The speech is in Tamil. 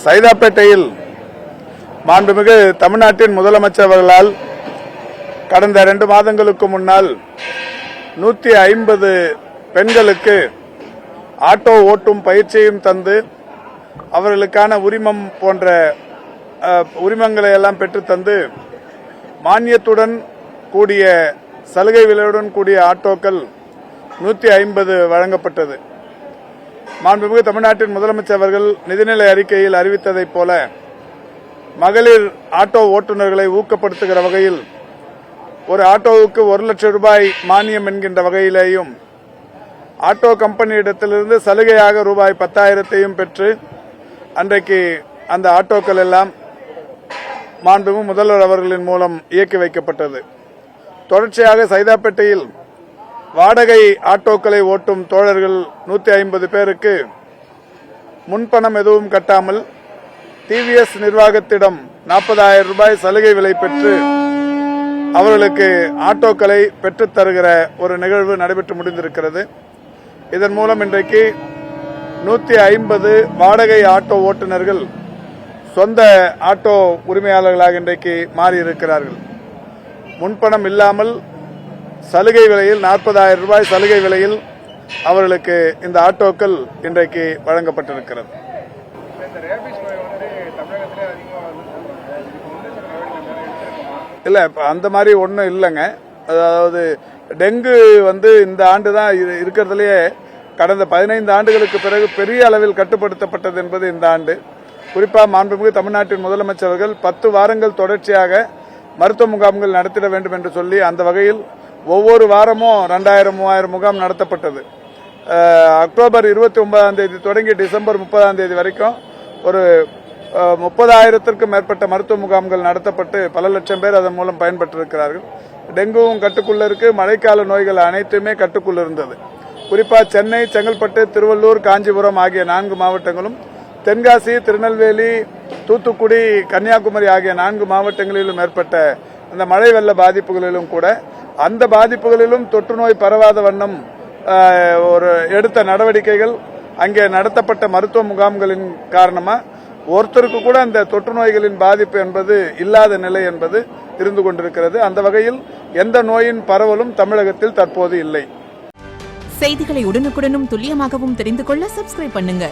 சைதாப்பேட்டையில் மாண்புமிகு தமிழ்நாட்டின் முதலமைச்சர் அவர்களால் கடந்த 2 மாதங்களுக்கு முன்னால் 150 பெண்களுக்கு ஆட்டோ ஓட்டும் பயிற்சியும் தந்து அவர்களுக்கான உரிமம் போன்ற உரிமங்களை எல்லாம் பெற்றுத்தந்து மானியத்துடன் கூடிய சலுகை விலையுடன் கூடிய ஆட்டோக்கள் 150 வழங்கப்பட்டது. மாண்புமிகு தமிழ்நாட்டின் முதலமைச்சர் அவர்கள் நிதிநிலை அறிக்கையில் அறிவித்ததைப் போல மகளிர் ஆட்டோ ஓட்டுநர்களை ஊக்கப்படுத்துகிற வகையில் ஒரு ஆட்டோவுக்கு 1 லட்சம் ரூபாய் மானியம் என்கின்ற வகையிலேயும் ஆட்டோ கம்பெனியிடத்திலிருந்து சலுகையாக ரூபாய் 10,000 பெற்று அன்றைக்கு அந்த ஆட்டோக்கள் எல்லாம் மாண்புமிகு முதல்வர் அவர்களின் மூலம் இயக்கி வைக்கப்பட்டது. தொடர்ச்சியாக சைதாப்பேட்டையில் வாடகை ஆட்டோக்களை ஓட்டும் தோழர்கள் 150 பேருக்கு முன்பணம் எதுவும் கட்டாமல் டிவிஎஸ் நிர்வாகத்திடம் 40,000 ரூபாய் சலுகை விலை பெற்று அவர்களுக்கு ஆட்டோக்களை பெற்றுத் தருகிற ஒரு நிகழ்வு நடைபெற்று முடிந்திருக்கிறது. இதன் மூலம் இன்றைக்கு 150 வாடகை ஆட்டோ ஓட்டுநர்கள் சொந்த ஆட்டோ உரிமையாளர்களாக இன்றைக்கு மாறியிருக்கிறார்கள். முன்பணம் இல்லாமல் சலுகை விலையில் 40,000 ரூபாய் சலுகை விலையில் அவர்களுக்கு இந்த ஆட்டோக்கள் இன்றைக்கு வழங்கப்பட்டிருக்கிறது. இல்ல அந்த மாதிரி ஒன்றும் இல்லைங்க. அதாவது டெங்கு இந்த ஆண்டு தான் இருக்கிறதுலேயே கடந்த 15 ஆண்டுகளுக்கு பிறகு பெரிய அளவில் கட்டுப்படுத்தப்பட்டது என்பது இந்த ஆண்டு. குறிப்பாக மாண்புமிகு தமிழ்நாட்டின் முதலமைச்சர் அவர்கள் 10 வாரங்கள் தொடர்ச்சியாக மருத்துவ முகாம்கள் நடத்திட வேண்டும் என்று சொல்லி அந்த வகையில் ஒவ்வொரு வாரமும் 2000-3000 முகாம் நடத்தப்பட்டது. அக்டோபர் 29ஆம் தேதி தொடங்கி டிசம்பர் 30ஆம் தேதி வரைக்கும் ஒரு 30,000த்திற்கும் மேற்பட்ட மருத்துவ முகாம்கள் நடத்தப்பட்டு பல லட்சம் பேர் அதன் மூலம் பயன்பெற்றிருக்கிறார்கள். டெங்குவும் கட்டுக்குள்ள இருக்கு, மழைக்கால நோய்கள் அனைத்துமே கட்டுக்குள்ள இருந்தது. குறிப்பாக சென்னை, செங்கல்பட்டு, திருவள்ளூர், காஞ்சிபுரம் ஆகிய 4 மாவட்டங்களும், தென்காசி, திருநெல்வேலி, தூத்துக்குடி, கன்னியாகுமரி ஆகிய 4 மாவட்டங்களிலும் ஏற்பட்ட அந்த மழை வெள்ள பாதிப்புகளிலும் கூட அந்த பாதிப்புகளிலும் தொற்று நோய் பரவாத வண்ணம் ஒரு எடுத்த நடவடிக்கைகள், அங்கே நடத்தப்பட்ட மருத்துவ முகாம்களின் காரணமா ஒருத்தருக்கு கூட அந்த தொற்று நோய்களின் பாதிப்பு என்பது இல்லாத நிலை என்பது இருந்து கொண்டிருக்கிறது. அந்த வகையில் எந்த நோயின் பரவலும் தமிழகத்தில் தற்போது இல்லை. செய்திகளை உடனுக்குடனும் துல்லியமாகவும் தெரிந்து கொள்ள சப்ஸ்கிரைப் பண்ணுங்க.